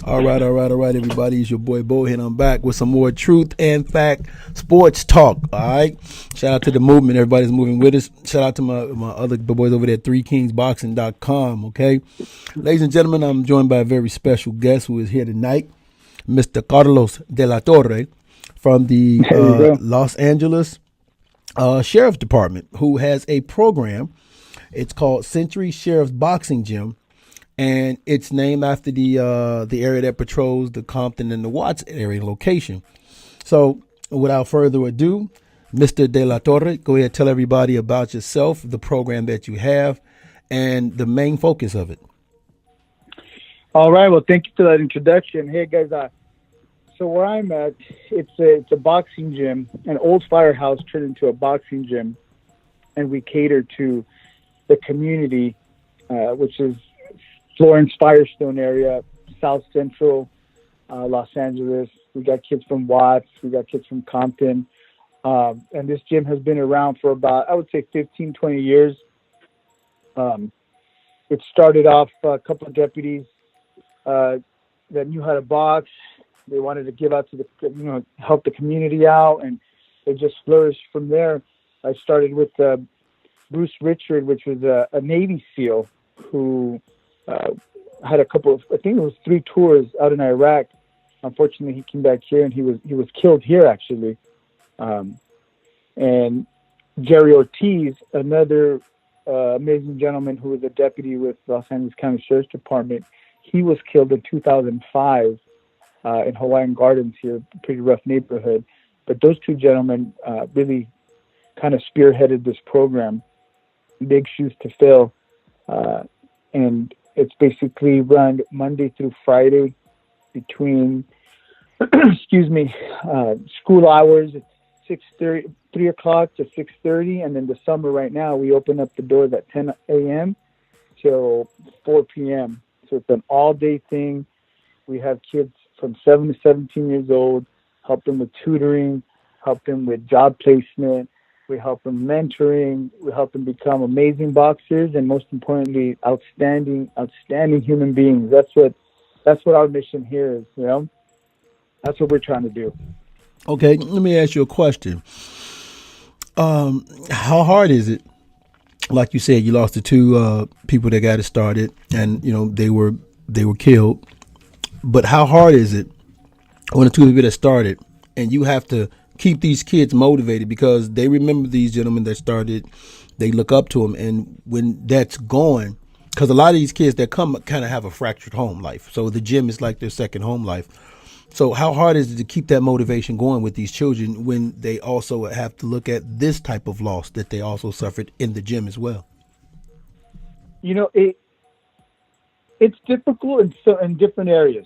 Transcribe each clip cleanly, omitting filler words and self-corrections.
All right, everybody. It's your boy Bo, and I'm back with some more truth and fact sports talk. All right. Shout out to the movement. Everybody's moving with us. Shout out to my other boys over there at 3kingsboxing.com. Okay. Ladies and gentlemen, I'm joined by a very special guest who is here tonight, Mr. Carlos de la Torre from the There you go. Los Angeles Sheriff Department, who has a program. It's called Century Sherriff Boxing Gym, and it's named after the area that patrols the Compton and the Watts area location. So, without further ado, Mr. De La Torre, go ahead and tell everybody about yourself, the program that you have, and the main focus of it. All right. Well, thank you for that introduction. Hey, guys. So where I'm at, it's a boxing gym, an old firehouse turned into a boxing gym, and we cater to the community, which is Florence, Firestone area, South Central, Los Angeles. We got kids from Watts. We got kids from Compton. And this gym has been around for about, I would say, 15, 20 years. It started off a couple of deputies that knew how to box. They wanted to give out to help the community out, and it just flourished from there. I started with Bruce Richard, which was a Navy SEAL who had a couple of, I think it was 3 tours out in Iraq. Unfortunately, he came back here and he was killed here, actually. And Jerry Ortiz, another amazing gentleman who was a deputy with Los Angeles County Sheriff's Department, he was killed in 2005 in Hawaiian Gardens here, pretty rough neighborhood. But those 2 gentlemen really kind of spearheaded this program. Big shoes to fill. And it's basically run Monday through Friday between, school hours. It's 3 o'clock to 6:30. And then the summer right now, we open up the doors at 10 a.m. till 4 p.m. So it's an all-day thing. We have kids from 7 to 17 years old, help them with tutoring, help them with job placement. We help them mentoring. We help them become amazing boxers, and most importantly, outstanding human beings. That's what our mission here is. That's what we're trying to do. Okay, let me ask you a question. How hard is it? Like you said, you lost the 2 people that got it started, and they were killed. But how hard is it when the 2 people that started, and you have to keep these kids motivated because they remember these gentlemen that started, they look up to them, and when that's gone, because a lot of these kids that come kind of have a fractured home life, so the gym is like their second home life. So how hard is it to keep that motivation going with these children when they also have to look at this type of loss that they also suffered in the gym as well? It's difficult in different areas.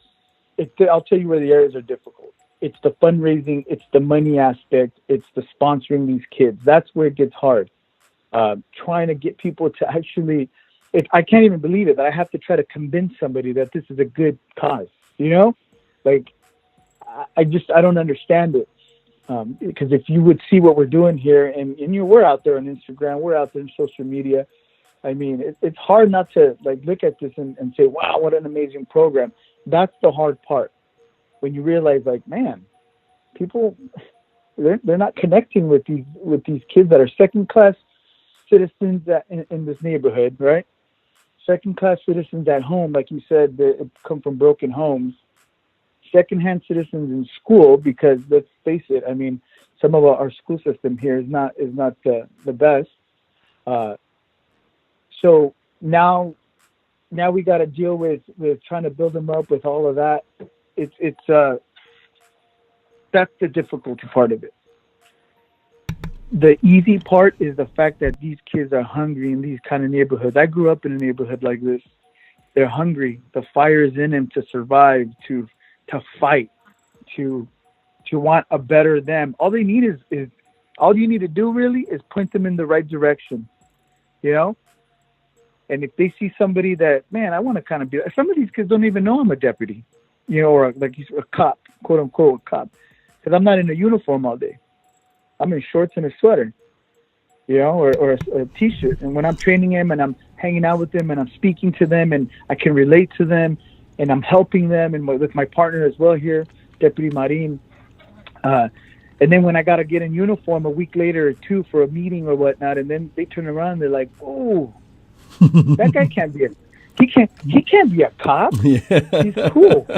I'll tell you where the areas are difficult. It's the fundraising, it's the money aspect, it's the sponsoring these kids. That's where it gets hard. Trying to get people to actually, I can't even believe it, that I have to try to convince somebody that this is a good cause. Like, I don't understand it. Because if you would see what we're doing here, and we're out there on Instagram, we're out there in social media. I mean, it's hard not to look at this and say, wow, what an amazing program. That's the hard part. When you realize, man, people, they're not connecting with these kids that are second-class citizens in this neighborhood, right? Second-class citizens at home, like you said, they come from broken homes. Second-hand citizens in school, because let's face it, I mean, some of our school system here is not the best. So now we got to deal with trying to build them up with all of that. That's the difficulty part of it. The easy part is the fact that these kids are hungry in these kind of neighborhoods. I grew up in a neighborhood like this. They're hungry. The fire is in them to survive, to fight, to want a better them. All they need is all you need to do really is point them in the right direction, And if they see somebody that, man, I want to kind of be, some of these kids don't even know I'm a deputy, or like a cop, quote unquote cop, because I'm not in a uniform all day. I'm in shorts and a sweater, or a t-shirt. And when I'm training them and I'm hanging out with them and I'm speaking to them and I can relate to them, and I'm helping them, and with my partner as well here, Deputy Marin. And then when I got to get in uniform a week later or two for a meeting or whatnot, and then they turn around, they're like, "Oh, that guy can't be he can't be a cop. Yeah. He's cool, you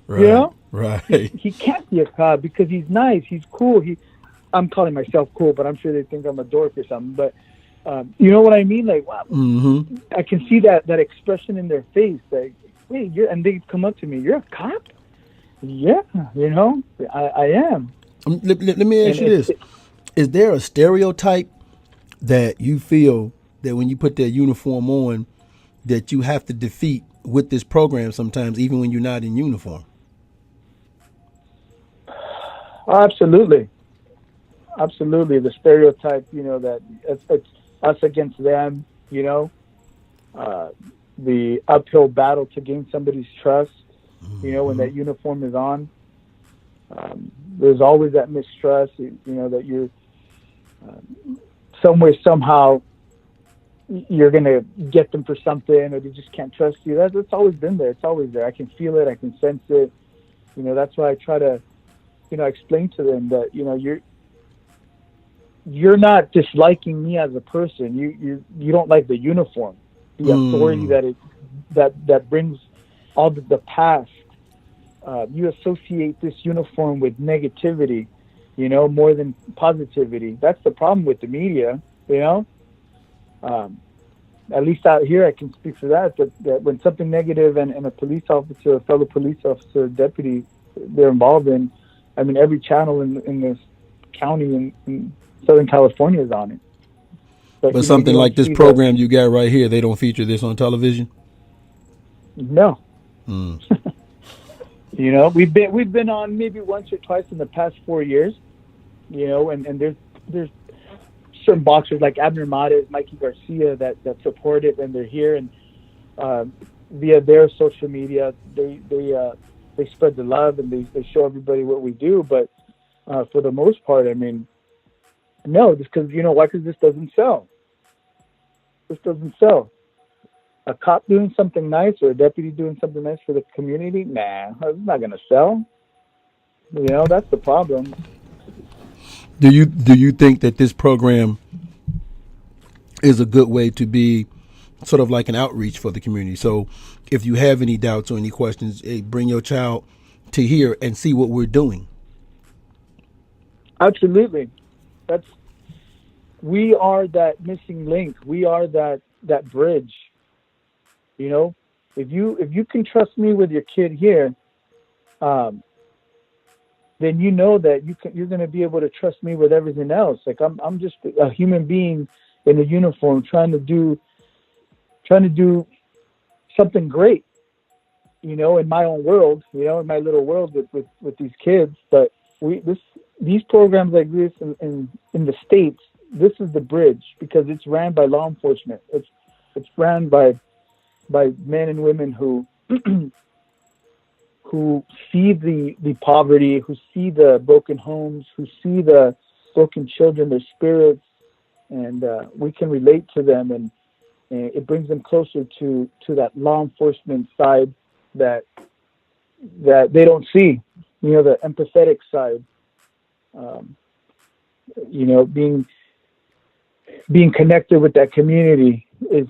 Right. know. Right. He can't be a cop because he's nice. He's cool. I'm calling myself cool, but I'm sure they think I'm a dork or something. But you know what I mean? Like, wow, Mm-hmm. I can see that expression in their face. Like, wait, and they come up to me, "You're a cop?" Yeah, I am. Let me ask And you this: is there a stereotype that you feel that when you put that uniform on, that you have to defeat with this program sometimes, even when you're not in uniform? Absolutely, absolutely. The stereotype, that it's us against them. Uh, the uphill battle to gain somebody's trust. When Mm-hmm. that uniform is on, there's always that mistrust. That you're somewhere somehow you're gonna get them for something, or they just can't trust you. That's always been there. It's always there. I can feel it. I can sense it. That's why I try to, explain to them that you're not disliking me as a person. You don't like the uniform, the authority Mm. that brings all the past. You associate this uniform with negativity, more than positivity. That's the problem with the media, you know. Um, at least out here, I can speak for that when something negative and a police officer, a fellow police officer, deputy, they're involved in, I mean, every channel in this county in Southern California is on it. But But you something don't like this see the program you got right here, they don't feature this on television. no. Mm. We've been on maybe once or twice in the past 4 years. And there's certain boxers like Abner Mares, Mikey Garcia that support it, and they're here, and via their social media, they spread the love, and they show everybody what we do. But for the most part, I mean, no, just because why? Because this doesn't sell. This doesn't sell. A cop doing something nice or a deputy doing something nice for the community, nah, it's not gonna sell. That's the problem. Do you think that this program is a good way to be sort of like an outreach for the community? So if you have any doubts or any questions, hey, bring your child to here and see what we're doing. Absolutely. That's We are that missing link. We are that bridge. You know, if you can trust me with your kid here, um, then that you're going to be able to trust me with everything else. Like I'm just a human being in a uniform trying to do something great. In my own world. In my little world with these kids. But these programs like this in the states, this is the bridge because it's ran by law enforcement. It's ran by men and women who who see the poverty, who see the broken homes, who see the broken children, their spirits, and we can relate to them, and it brings them closer to that law enforcement side that they don't see. The empathetic side. Um, being connected with that community is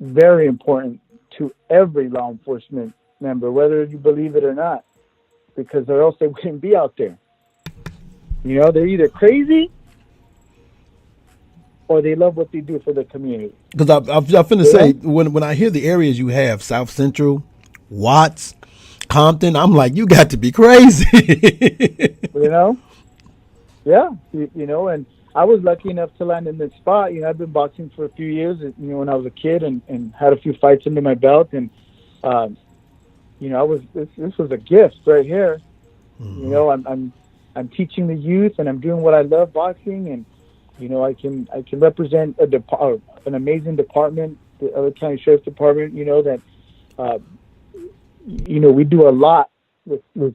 very important to every law enforcement member, whether you believe it or not, because or else they wouldn't be out there. They're either crazy or they love what they do for the community. Because I'm finna You say, know, when I hear the areas you have, South Central, Watts, Compton, I'm like, you got to be crazy. you know, yeah, and I was lucky enough to land in this spot. I've been boxing for a few years. When I was a kid and had a few fights under my belt, and um, I was this was a gift right here. Mm-hmm. I'm teaching the youth, and I'm doing what I love, boxing, and I can represent an amazing department, the other county sheriff's department. That uh, we do a lot with the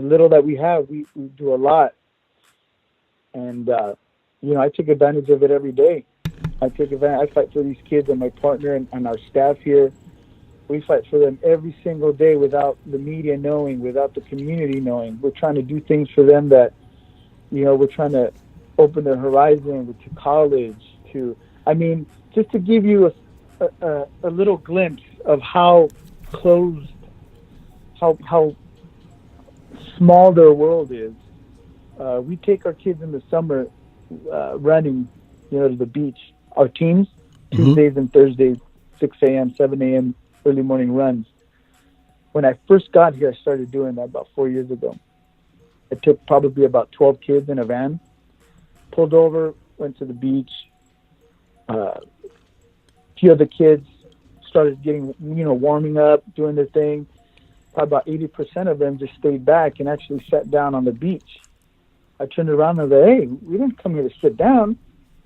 little that we have. We do a lot, and I take advantage of it every day. I take advantage. I fight for these kids and my partner and our staff here. We fight for them every single day without the media knowing, without the community knowing. We're trying to do things for them that, we're trying to open their horizon to college, just to give you a little glimpse of how closed, how small their world is. We take our kids in the summer running, to the beach. Our teams, Tuesdays and Thursdays, 6 a.m., 7 a.m., early morning runs. When I first got here, I started doing that about 4 years ago. I took probably about 12 kids in a van, pulled over, went to the beach. A few of the kids started getting, warming up, doing their thing. Probably about 80% of them just stayed back and actually sat down on the beach. I turned around and I was like, hey, we didn't come here to sit down.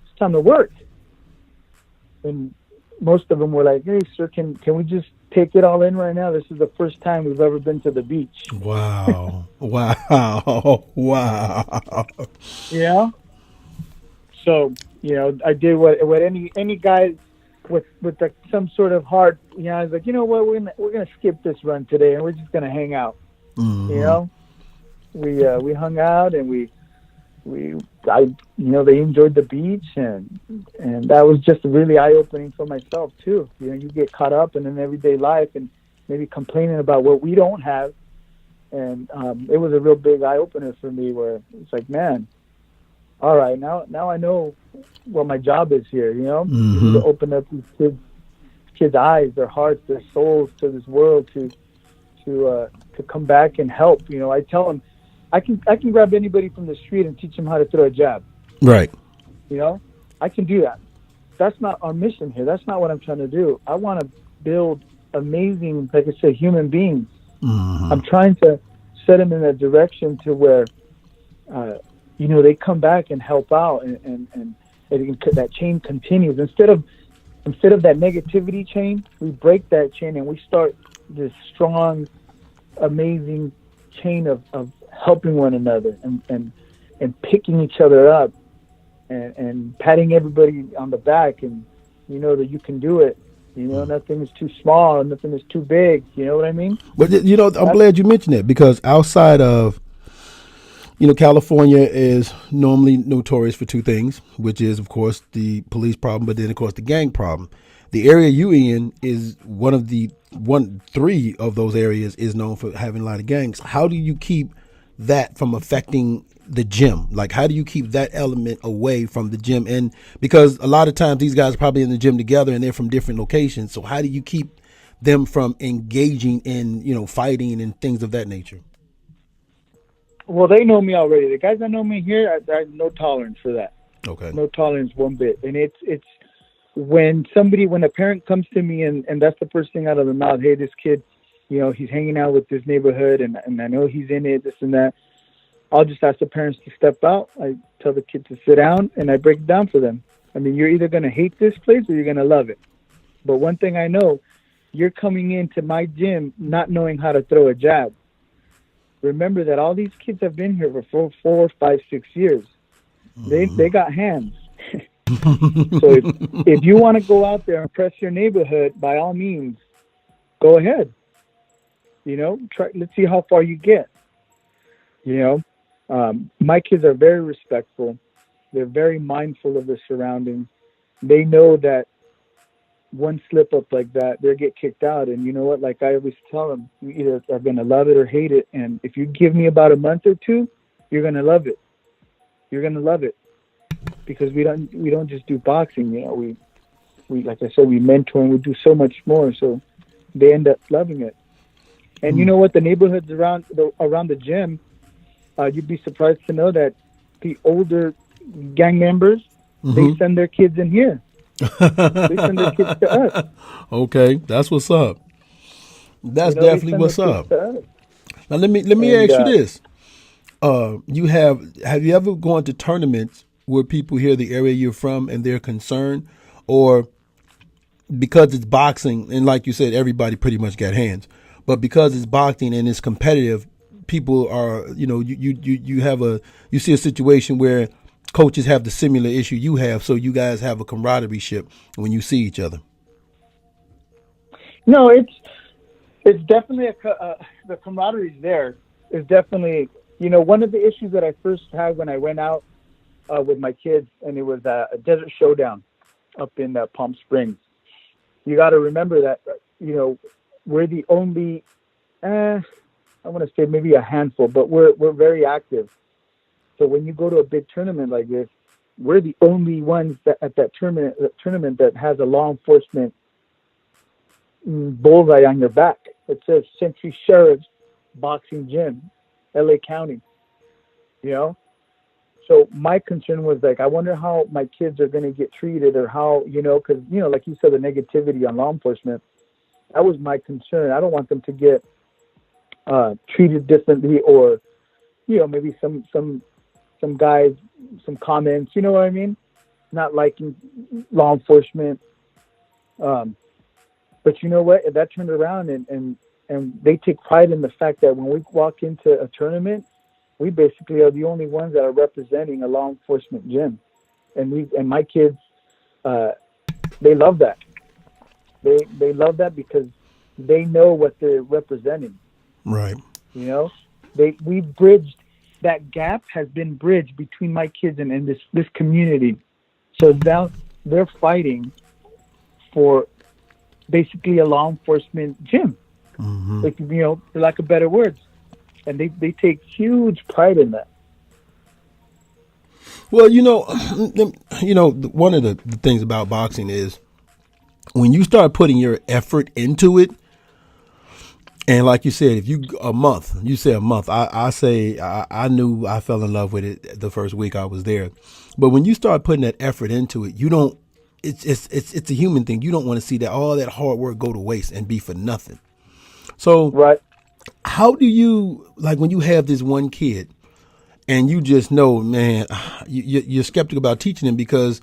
It's time to work. And most of them were like, hey, sir, can we just take it all in right now? This is the first time we've ever been to the beach. Wow. Wow. Yeah. So, I did what any guy with some sort of heart, I was like, you know what, we're gonna skip this run today and we're just gonna hang out. Mm-hmm. We hung out and they enjoyed the beach and that was just really eye opening for myself too. You get caught up in an everyday life and maybe complaining about what we don't have, and it was a real big eye opener for me where it's like, man, all right, now I know what my job is here. Mm-hmm. To open up these kids' eyes, their hearts, their souls to this world to come back and help. I tell them, I can grab anybody from the street and teach them how to throw a jab. Right. I can do that. That's not our mission here. That's not what I'm trying to do. I want to build amazing, like I said, human beings. Mm-hmm. I'm trying to set them in a direction to where, they come back and help out and that chain continues. Instead of that negativity chain, we break that chain and we start this strong, amazing chain of helping one another and picking each other up and patting everybody on the back, and that you can do it. Nothing is too small and nothing is too big. You know what I mean? But I'm glad you mentioned that, because outside of California is normally notorious for two things, which is, of course, the police problem, but then, of course, the gang problem. The area you in is three of those areas is known for having a lot of gangs. How do you keep that from affecting the gym? Like, how do you keep that element away from the gym? And because a lot of times these guys are probably in the gym together and they're from different locations. So how do you keep them from engaging in, fighting and things of that nature? Well, they know me already. The guys that know me here, I have no tolerance for that. Okay. No tolerance one bit. And it's when a parent comes to me and that's the first thing out of their mouth, hey, this kid, he's hanging out with this neighborhood and I know he's in it, this and that. I'll just ask the parents to step out. I tell the kid to sit down and I break it down for them. I mean, you're either going to hate this place or you're going to love it. But one thing I know, you're coming into my gym not knowing how to throw a jab. Remember that all these kids have been here for 4, 5, 6 years. They got hands. So if you want to go out there and impress your neighborhood, by all means, go ahead. Try. Let's see how far you get. My kids are very respectful. They're very mindful of their surroundings. They know that one slip up like that, they'll get kicked out. And you know what? Like I always tell them, you either are going to love it or hate it. And if you give me about a month or two, you're going to love it. You're going to love it, because we don't just do boxing. We like I said, we mentor and we do so much more. So they end up loving it. And you know what? The neighborhoods around the gym, you'd be surprised to know that the older gang members, they send their kids in here. They send their kids to us. Okay, that's what's up. That's definitely what's up. Now let me ask you this: have you ever gone to tournaments where people hear the area you're from and they're concerned, or because it's boxing and like you said, everybody pretty much got hands, but because it's boxing and it's competitive, people are you see a situation where coaches have the similar issue you have, so you guys have a camaraderie ship when you see each other? No, It's definitely the camaraderie there is definitely, one of the issues that I first had when I went out with my kids, and it was a desert showdown up in Palm Springs. You got to remember that, we're the only, I want to say maybe a handful, but we're very active. So when you go to a big tournament like this, we're the only ones that at that tournament that has a law enforcement bullseye on your back. It says Century Sherriff Boxing Gym, LA County. You know, so my concern was like, I wonder how my kids are going to get treated, or how, because like you said, the negativity on law enforcement. That was my concern. I don't want them to get treated differently, or maybe some guys, some comments. You know what I mean? Not liking law enforcement. But you know what? That turned around, and they take pride in the fact that when we walk into a tournament, we basically are the only ones that are representing a law enforcement gym, and my kids, they love that. They love that because they know what they're representing. Right. We bridged that gap has been bridged between my kids and this community. So now they're fighting for basically a law enforcement gym, like, for lack of better words, and they take huge pride in that. Well, one of the things about boxing is when you start putting your effort into it, and like you said, if you say a month, I say I knew I fell in love with it the first week I was there, but when you start putting that effort into it, you don't. It's a human thing. You don't want to see that all that hard work go to waste and be for nothing. So, right. How do you, like, when you have this one kid and you just know, man, you're skeptical about teaching him because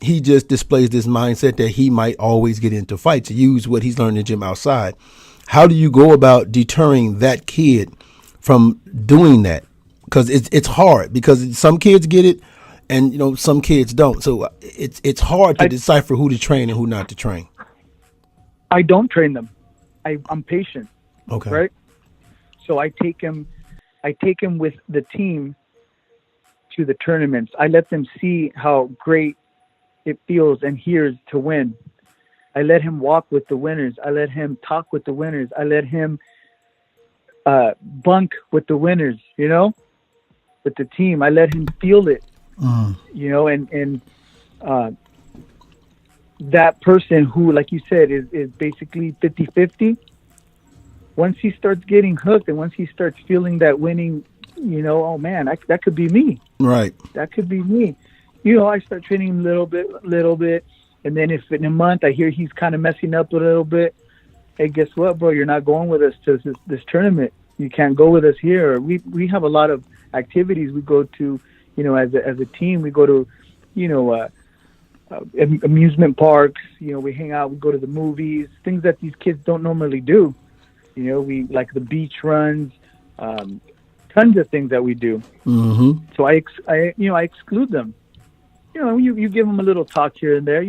he just displays this mindset that he might always get into fights, use what he's learned in the gym outside. How do you go about deterring that kid from doing that? Because it's hard, because some kids get it and, some kids don't. So it's hard to decipher who to train and who not to train. I don't train them. I'm patient. Okay. Right. So I take him with the team to the tournaments. I let them see how great it feels and hears to win. I let him walk with the winners. I let him talk with the winners. I let him bunk with the winners, with the team. I let him feel it, and that person who, like you said, is basically 50-50. Once he starts getting hooked and once he starts feeling that winning, oh man, that could be me. Right. That could be me. I start training him little bit. And then if in a month I hear he's kind of messing up a little bit, hey, guess what, bro? You're not going with us to this tournament. You can't go with us here. We have a lot of activities we go to, as a team. We go to, amusement parks. We hang out. We go to the movies. Things that these kids don't normally do. We like the beach runs, tons of things that we do. Mm-hmm. So I exclude them. You give them a little talk here and there.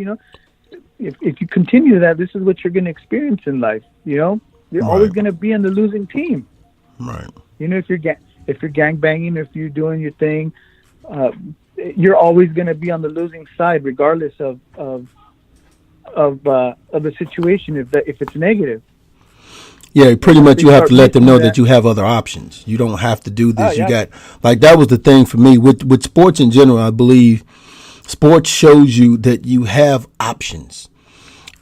If you continue that, this is what you're going to experience in life. You're always going to be on the losing team. Right. If you're gang banging, if you're doing your thing, you're always going to be on the losing side, regardless of the situation. If it's negative. Yeah, pretty much you have to let them know that you have other options. You don't have to do this. Oh, yeah. You got, like, that was the thing for me with sports in general. I believe sports shows you that you have options.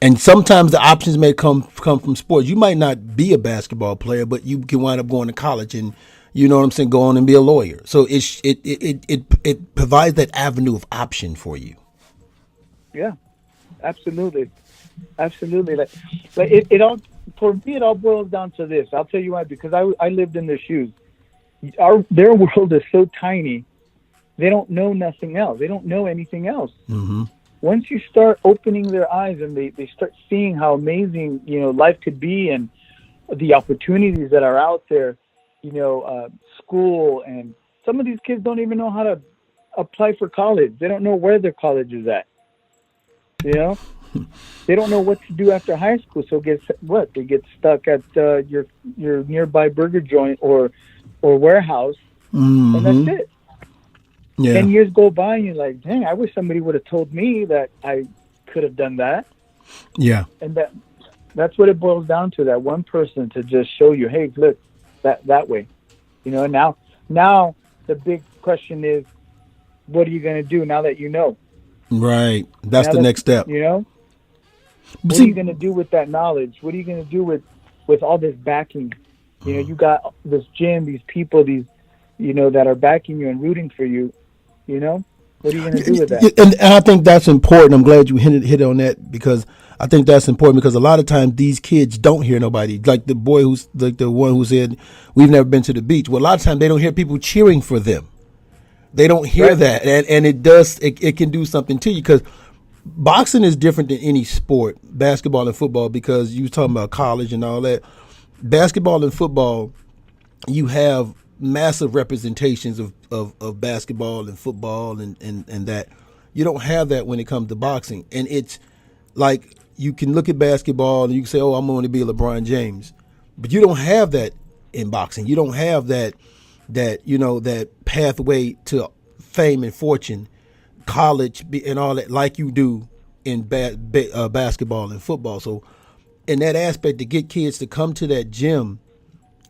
And sometimes the options may come from sports. You might not be a basketball player, but you can wind up going to college and, go on and be a lawyer. So it provides that avenue of option for you. Yeah, absolutely. Like it all, for me, it all boils down to this. I'll tell you why, because I lived in their shoes. Their world is so tiny. They don't know nothing else. They don't know anything else. Mm-hmm. Once you start opening their eyes and they start seeing how amazing, life could be and the opportunities that are out there, school, and some of these kids don't even know how to apply for college. They don't know where their college is at, They don't know what to do after high school. So guess what? They get stuck at your nearby burger joint or warehouse, and that's Mm-hmm. it. Yeah. 10 years go by, and you're like, dang, I wish somebody would have told me that I could have done that. Yeah. And that's what it boils down to. That one person to just show you, hey, look, that way. And now the big question is, what are you going to do now that you know? Right. That's Now the that next step. But what are you see, going to do with that knowledge? What are you going to do with all this backing? You got this gym, these people, these that are backing you and rooting for you. What are you going to do with that? and I think that's important. I'm glad you hit on that, because I think that's important, because a lot of times these kids don't hear nobody. Like the boy who's like the one who said we've never been to the beach. Well, a lot of times they don't hear people cheering for them. They don't hear Right. that, and it can do something to you, because boxing is different than any sport, basketball and football, because you were talking about college and all that. Basketball and football, you have massive representations of basketball and football and that. You don't have that when it comes to boxing. And it's like, you can look at basketball and you can say, oh, I'm going to be LeBron James. But you don't have that in boxing. You don't have that pathway to fame and fortune, college and all that, like you do in basketball and football. So in that aspect, to get kids to come to that gym,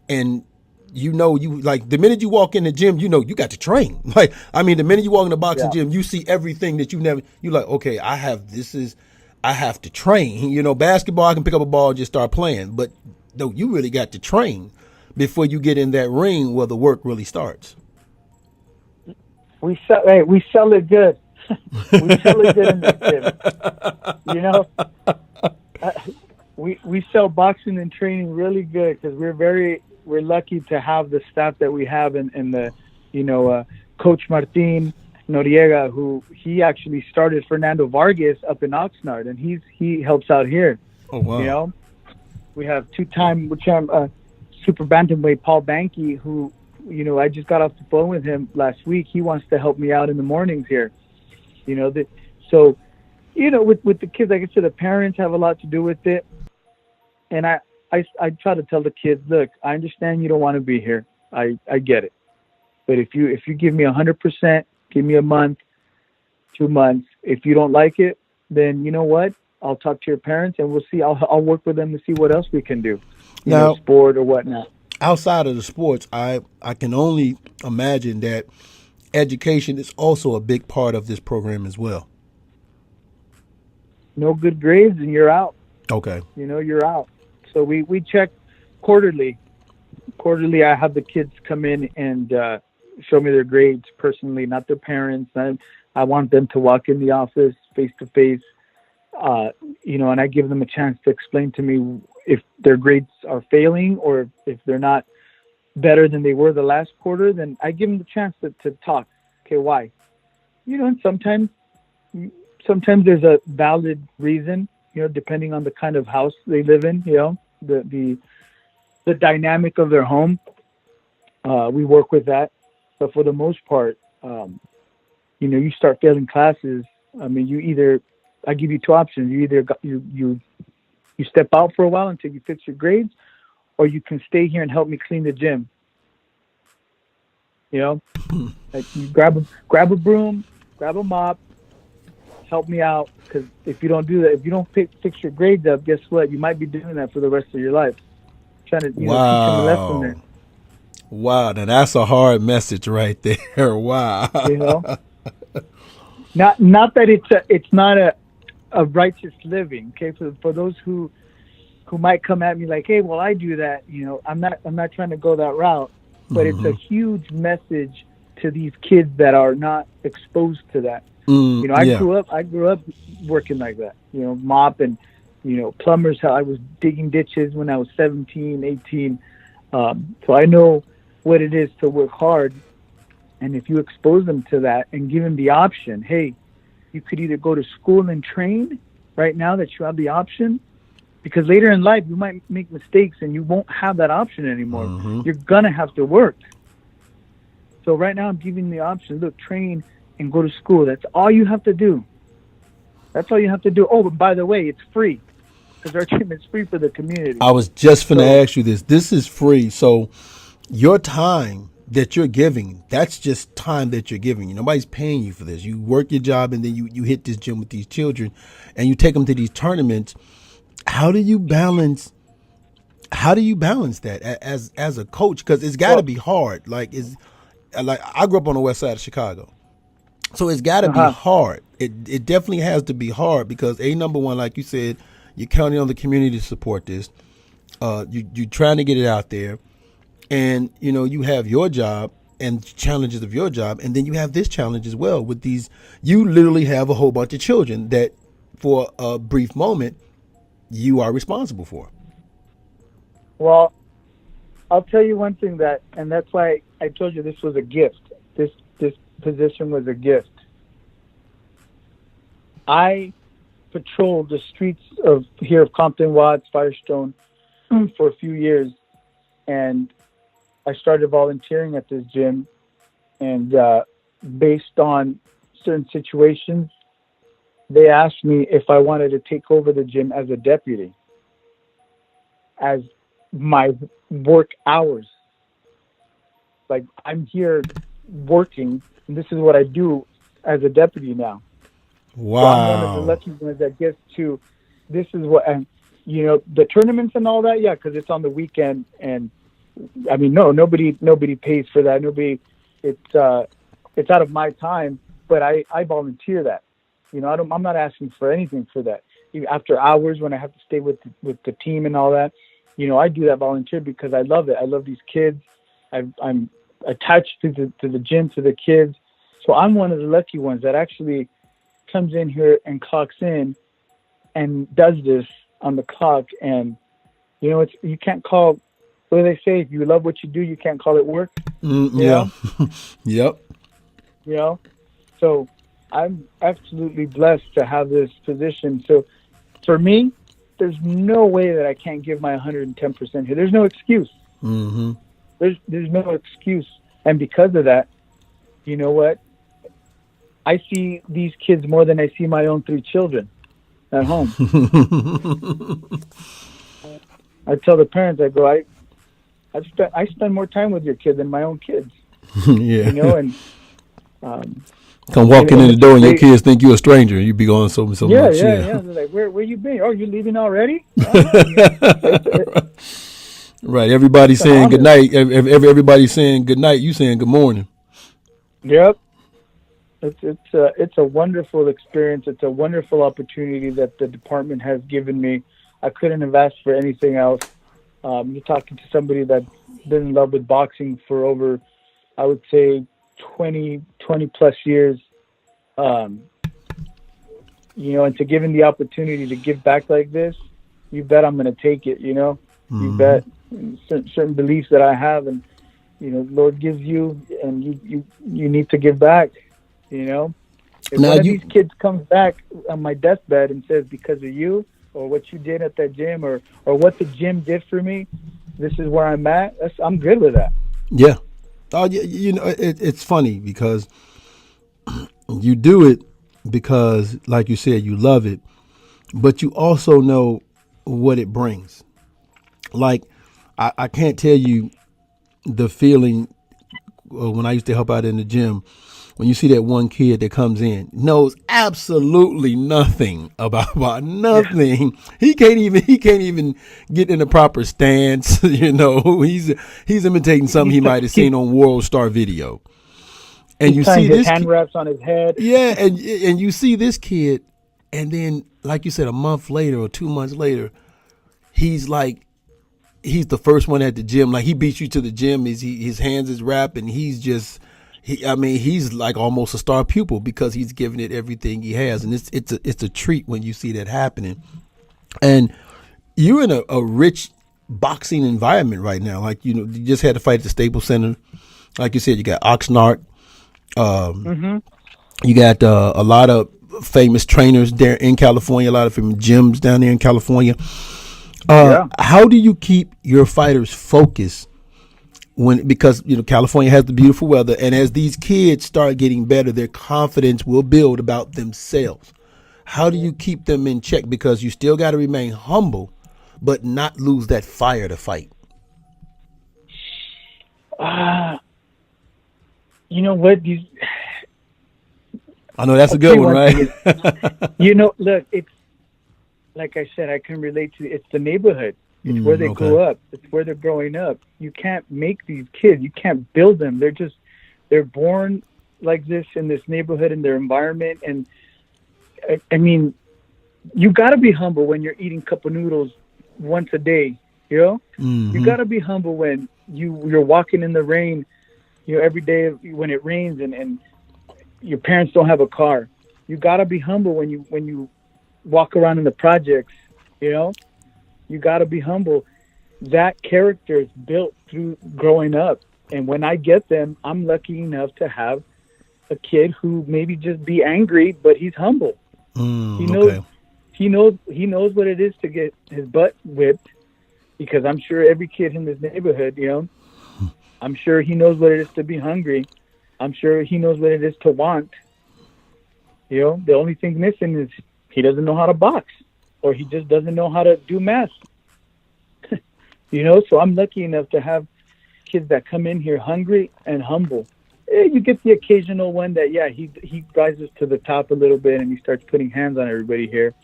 and you like, the minute you walk in the gym, you got to train. Like, I mean, the minute you walk in the boxing Yeah. gym, you see everything that you're like, okay, I have to train. Basketball, I can pick up a ball and just start playing. But no, you really got to train before you get in that ring where the work really starts. We sell it good. We sell it good in this gym. You know, uh, we sell boxing and training really good because we're lucky to have the staff that we have, and the Coach Martin Noriega, who he actually started Fernando Vargas up in Oxnard, and he helps out here. Oh wow! We have two-time super bantamweight Paul Banky, who I just got off the phone with him last week. He wants to help me out in the mornings here. So with the kids, like I said, the parents have a lot to do with it. And I try to tell the kids, look, I understand you don't want to be here. I get it. But if you give me 100%, give me a month, 2 months. If you don't like it, then you know what? I'll talk to your parents and we'll see. I'll work with them to see what else we can do. Now, Sport or whatnot. outside of the sports, I can only imagine that education is also a big part of this program as well. No good grades and you're out. Okay. You're out. So we check quarterly. Quarterly, I have the kids come in and show me their grades personally, not their parents. I want them to walk in the office face to face, and I give them a chance to explain to me if their grades are failing or if they're not better than they were the last quarter. Then I give them the chance to talk. Okay, why? And sometimes there's a valid reason. Depending on the kind of house they live in, the dynamic of their home. We work with that, but for the most part, you start failing classes. I mean, I give you two options. You either you step out for a while until you fix your grades, or you can stay here and help me clean the gym. Like you grab a broom, grab a mop, help me out. Because if you don't do that, if you don't fix your grades up, guess what? You might be doing that for the rest of your life. Trying to teach them a lesson there. Wow, now that's a hard message right there. Wow. Not that it's not a righteous living. Okay, for those who might come at me like, hey, well, I do that. I'm not trying to go that route, but it's a huge message to these kids that are not exposed to that. I grew up working like that. Mop and plumbers. How I was digging ditches when I was 17, 18. So I know what it is to work hard. And if you expose them to that and give them the option, hey, you could either go to school and train right now that you have the option, because later in life you might make mistakes and you won't have that option anymore. Mm-hmm. You're gonna have to work. So right now I'm giving the option, look, train and go to school. That's all you have to do. That's all you have to do. Oh, and by the way, it's free because our gym is free for the community. I was just finna So, ask you this. This is free. So your time that you're giving, that's just time that you're giving. Nobody's paying you for this. You work your job and then you hit this gym with these children and you take them to these tournaments. How do you balance that as a coach? Because it's got to well, be hard. Like I grew up on the west side of Chicago. So it's got to be uh-huh. hard. It definitely has to be hard because number one, like you said, you're counting on the community to support this. You're trying to get it out there, and you have your job and challenges of your job, and then you have this challenge as well with these. You literally have a whole bunch of children that, for a brief moment, you are responsible for. Well, I'll tell you one thing and that's why I told you this was a gift. This position was a gift. I patrolled the streets of Compton, Watts, Firestone for a few years, and I started volunteering at this gym. And based on certain situations, they asked me if I wanted to take over the gym as a deputy, as my work hours. Like, I'm here working, and this is what I do as a deputy now. Wow. So I'm one of the lucky ones that gets to. This is what, and the tournaments and all that. Yeah, because it's on the weekend, and I mean, nobody pays for that. It's out of my time, but I volunteer that. I'm not asking for anything for that. After hours, when I have to stay with the team and all that, I do that volunteer because I love it. I love these kids. I'm attached to the gym, to the kids. So I'm one of the lucky ones that actually comes in here and clocks in and does this on the clock. And you can't call. What do they say? If you love what you do, you can't call it work. Yeah. Yep. So I'm absolutely blessed to have this position. So for me, there's no way that I can't give my 110% here. There's no excuse. Mm-hmm. There's no excuse. And because of that, you know what? I see these kids more than I see my own 3 children at home. I tell the parents, I go, I spend more time with your kid than my own kids. Yeah. And come walking in the door and your kids think you're a stranger and you be going so much. Yeah. They're like, where you been? Oh, you leaving already? Right. Everybody's saying good night. Everybody's saying good night. You saying good morning. Yep. It's a wonderful experience. It's a wonderful opportunity that the department has given me. I couldn't have asked for anything else. You're talking to somebody that's been in love with boxing for over, I would say, 20 plus years. And to give him the opportunity to give back like this, you bet I'm going to take it, Mm-hmm. You bet. Certain beliefs that I have, and, Lord gives you, and you need to give back, If now one of these kids comes back on my deathbed and says, because of you, or what you did at that gym, or what the gym did for me, this is where I'm at, I'm good with that. Yeah. Oh, it's funny because you do it because, like you said, you love it, but you also know what it brings. Like, I can't tell you the feeling when I used to help out in the gym, when you see that one kid that comes in, knows absolutely nothing about nothing. Yeah. He can't even get in a proper stance. He's imitating something he might have seen on World Star Video. And you see this hand wraps on his head. Yeah, and you see this kid, and then, like you said, a month later or 2 months later, he's the first one at the gym. Like, he beats you to the gym. His hands is wrapped, and he's like almost a star pupil because he's giving it everything he has, and it's a treat when you see that happening. And you're in a rich boxing environment right now. Like, you just had to fight at the Staples Center. Like you said, you got Oxnard. You got a lot of famous trainers there in California. A lot of famous gyms down there in California. How do you keep your fighters focused because California has the beautiful weather, and as these kids start getting better, their confidence will build about themselves? How do you keep them in check? Because you still got to remain humble, but not lose that fire to fight. You know what? I know that's a good one, right? Look, it's like I said, I can relate to it's the neighborhood. It's where they grew up. It's where they're growing up. You can't make these kids. You can't build them. They're born like this in this neighborhood, in their environment. And I mean, you got to be humble when you're eating cup of noodles once a day. You got to be humble when you're walking in the rain, every day when it rains and your parents don't have a car. You got to be humble when you walk around in the projects. You got to be humble. That character is built through growing up. And when I get them, I'm lucky enough to have a kid who maybe just be angry, but he's humble. He knows what it is to get his butt whipped, because I'm sure every kid in this neighborhood, I'm sure he knows what it is to be hungry. I'm sure he knows what it is to want. The only thing missing is he doesn't know how to box, or he just doesn't know how to do math. So I'm lucky enough to have kids that come in here hungry and humble. You get the occasional one that, he rises to the top a little bit and he starts putting hands on everybody here.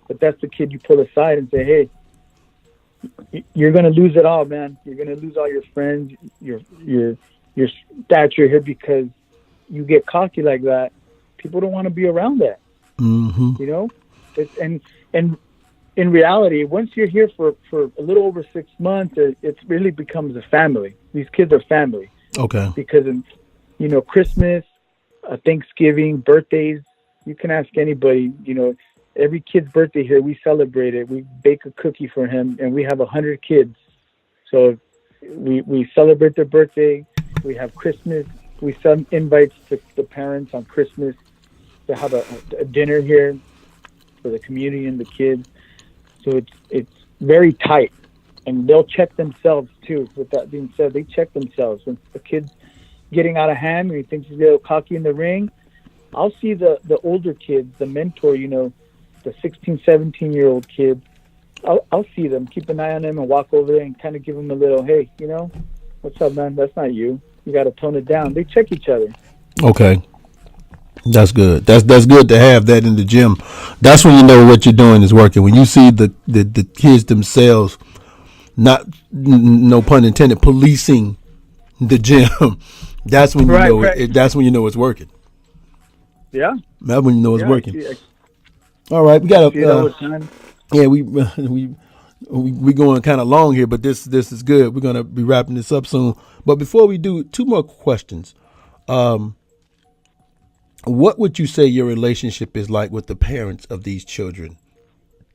But that's the kid you pull aside and say, hey, you're going to lose it all, man. You're going to lose all your friends, your stature here, because you get cocky like that. People don't want to be around that. And in reality, once you're here for a little over 6 months, it really becomes a family. These kids are family. Okay. Because Christmas, Thanksgiving, birthdays, you can ask anybody. Every kid's birthday here, we celebrate it. We bake a cookie for him, and we have 100 kids. So we celebrate their birthday. We have Christmas. We send invites to the parents on Christmas to have a dinner here for the community and the kids. So it's very tight, and they'll check themselves too. With that being said, they check themselves. When a kid's getting out of hand and he thinks he's a little cocky in the ring, I'll see the older kids, the mentor, the 16, 17-year-old kid. I'll see them, keep an eye on them, and walk over there and kind of give them a little, hey, what's up, man? That's not you. You got to tone it down. They check each other. Okay. That's good. That's good to have that in the gym. That's when you know what you're doing is working. When you see the kids themselves, not, no pun intended, policing the gym, that's when you know it. That's when you know it's working. Yeah. That's when you know it's working. All right, we got we going kind of long here, but this is good. We're gonna be wrapping this up soon. But before we do, 2 more questions. What would you say your relationship is like with the parents of these children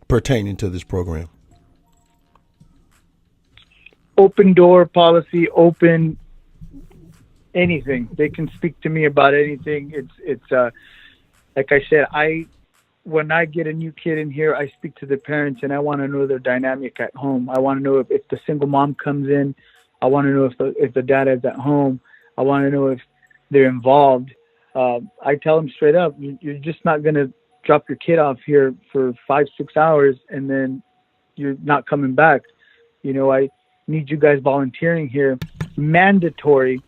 pertaining to this program? Open door policy, open anything. They can speak to me about anything. It's like I said, when I get a new kid in here, I speak to the parents, and I want to know their dynamic at home. I want to know if the single mom comes in. I want to know if the dad is at home. I want to know if they're involved. I tell them straight up, you're just not going to drop your kid off here for 5-6 hours and then you're not coming back. I need you guys volunteering here. Mandatory.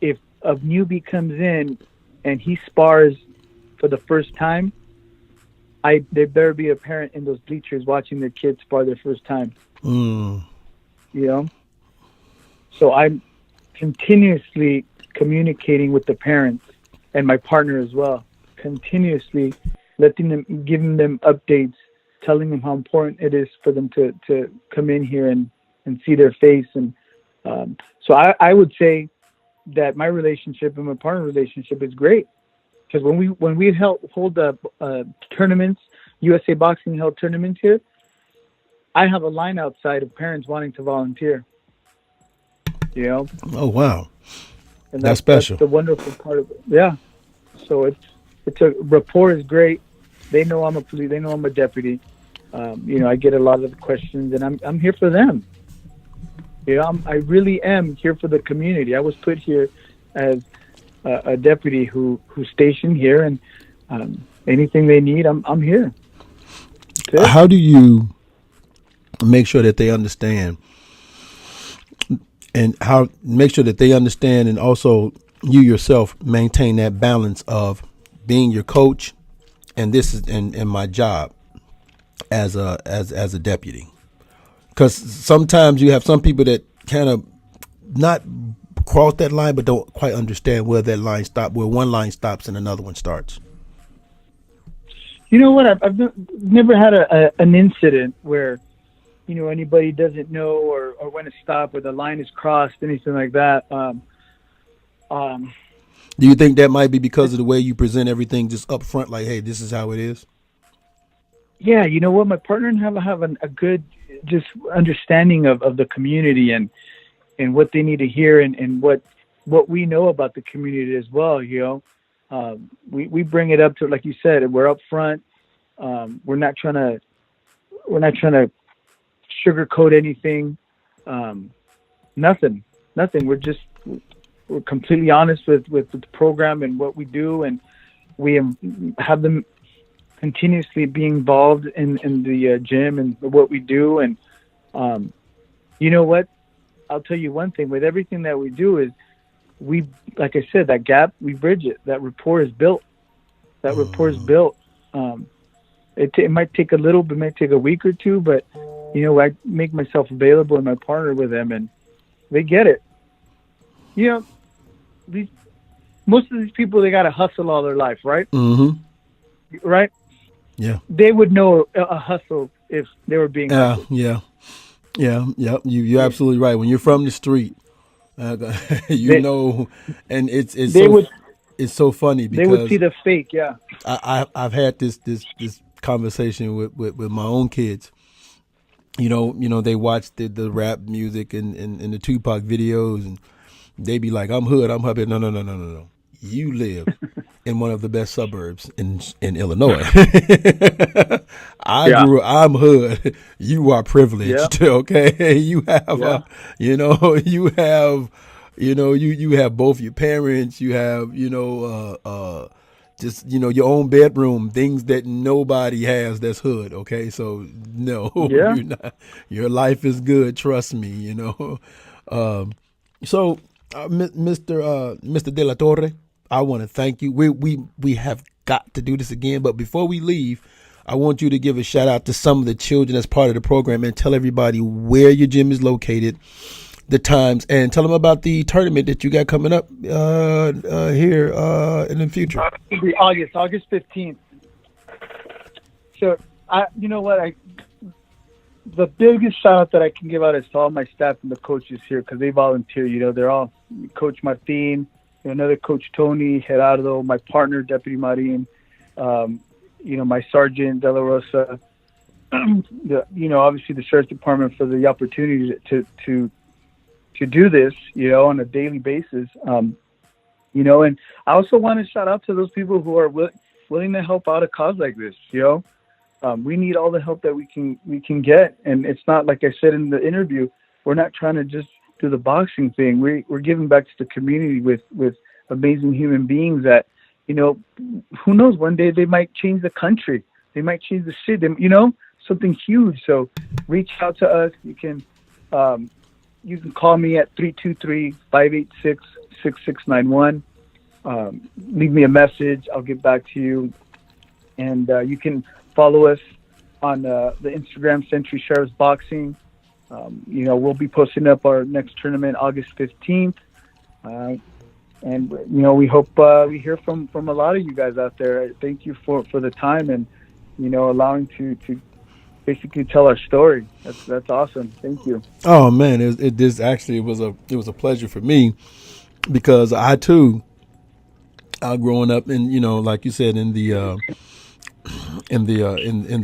If a newbie comes in and he spars for the first time, there better be a parent in those bleachers watching their kids spar their first time. So I'm continuously communicating with the parents and my partner as well, continuously giving them updates, telling them how important it is for them to come in here and see their face. And so I would say that my relationship and my partner relationship is great, because when we hold tournaments, USA Boxing held tournaments here, I have a line outside of parents wanting to volunteer. Oh wow. And that's special. That's the wonderful part of it. Yeah. So it's a rapport is great. They know I'm a police. They know I'm a deputy. I get a lot of the questions, and I'm here for them. I really am here for the community. I was put here as a deputy who's stationed here, and anything they need, I'm here. That's it. How do you make sure that they understand, and how make sure that they understand, and also you yourself maintain that balance of being your coach, and this is and my job as a deputy? Because sometimes you have some people that kind of not cross that line, but don't quite understand where that line stops, where one line stops and another one starts. You know what? I've never had an incident where, anybody doesn't know or when to stop, or the line is crossed, anything like that. Do you think that might be because of the way you present everything just up front, like, hey, this is how it is? Yeah, you know what? My partner and I have a good just understanding of the community and what they need to hear and what we know about the community as well. We bring it up to, like you said, we're up front. We're not trying to sugarcoat anything. Nothing. We're completely honest with the program and what we do, and we have them continuously be involved in the gym and what we do. And you know what? I'll tell you one thing. With everything that we do is we, like I said, that gap, we bridge it. That rapport is built. It might take a little bit, might take a week or two, but I make myself available and my partner with them, and they get it. Most of these people, they got to hustle all their life, right? Mm-hmm. Right? Yeah. They would know a hustle if they were being hustled. Yeah. You're absolutely right. When you're from the street, know, and it's so funny because they would see the fake. Yeah. I've had this conversation with my own kids. They watch the rap music and the Tupac videos, and they be like, I'm hood. No. You live in one of the best suburbs in Illinois. I'm hood. You are privileged. Yeah. Okay. You have, you have both your parents, you have, just, your own bedroom, things that nobody has that's hood. Okay. So no, yeah. You're not, your life is good. Trust me, So Mr. De La Torre, I want to thank you. We have got to do this again, but before we leave, I want you to give a shout out to some of the children as part of the program and tell everybody where your gym is located, the times, and tell them about the tournament that you got coming up here in the future. It'll be August 15th. So the biggest shout out that I can give out is to all my staff and the coaches here, because they volunteer. They're all Coach Martin, another Coach Tony, Gerardo, my partner, Deputy Marin, my Sergeant De La Rosa, obviously the Sheriff's Department for the opportunity to do this, on a daily basis. And I also want to shout out to those people who are willing to help out a cause like this. We need all the help that we can get. And it's not, like I said in the interview, we're not trying to just do the boxing thing. We're giving back to the community with amazing human beings that, who knows, one day they might change the country. They might change the city, something huge. So reach out to us. You can call me at 323-586-6691. Leave me a message. I'll get back to you. And you can follow us on the Instagram, Century Sherriff Boxing. We'll be posting up our next tournament August 15th. And we hope we hear from a lot of you guys out there. Thank you for the time and, allowing to basically tell our story. That's awesome. Thank you. Oh man, it was a pleasure for me, because I too, growing up in, like you said, in the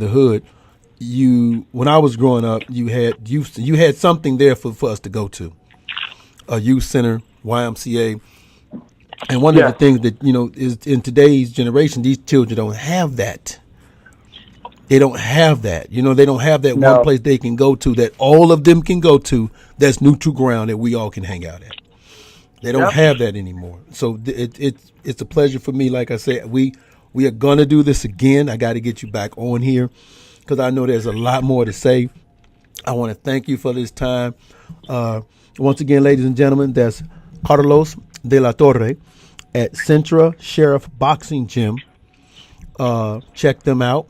hood, when I was growing up, you had something there for us to go to, a youth center, YMCA. And one of the things that, is in today's generation, these children don't have that. They don't have that. They don't have that one place they can go to that all of them can go to, that's neutral ground that we all can hang out at. They don't have that anymore. So it's a pleasure for me. Like I said, we We are going to do this again. I got to get you back on here because I know there's a lot more to say. I want to thank you for this time. Once again, ladies and gentlemen, that's Carlos de la Torre at Century Sherriff Boxing Gym. Check them out.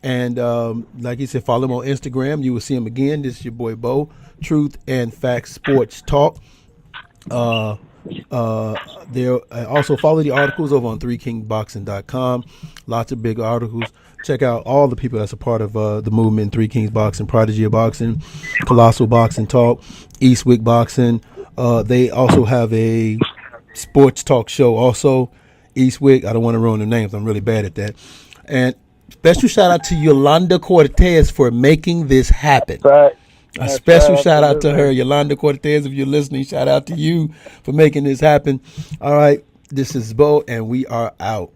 And like he said, follow him on Instagram. You will see him again. This is your boy Bo, Truth and Facts Sports Talk. There also follow the articles over on 3kingboxing.com. Lots of big articles. Check out all the people that's a part of the movement: Three Kings Boxing, Prodigy of Boxing, Colossal Boxing Talk, Eastwick Boxing. They also have a sports talk show. Also, Eastwick. I don't want to ruin the names. I'm really bad at that. And special shout out to Yolanda Cortez for making this happen. Right. A special shout out to her, Yolanda Cortez. If you're listening, shout out to you for making this happen. All right, this is Bo, and we are out.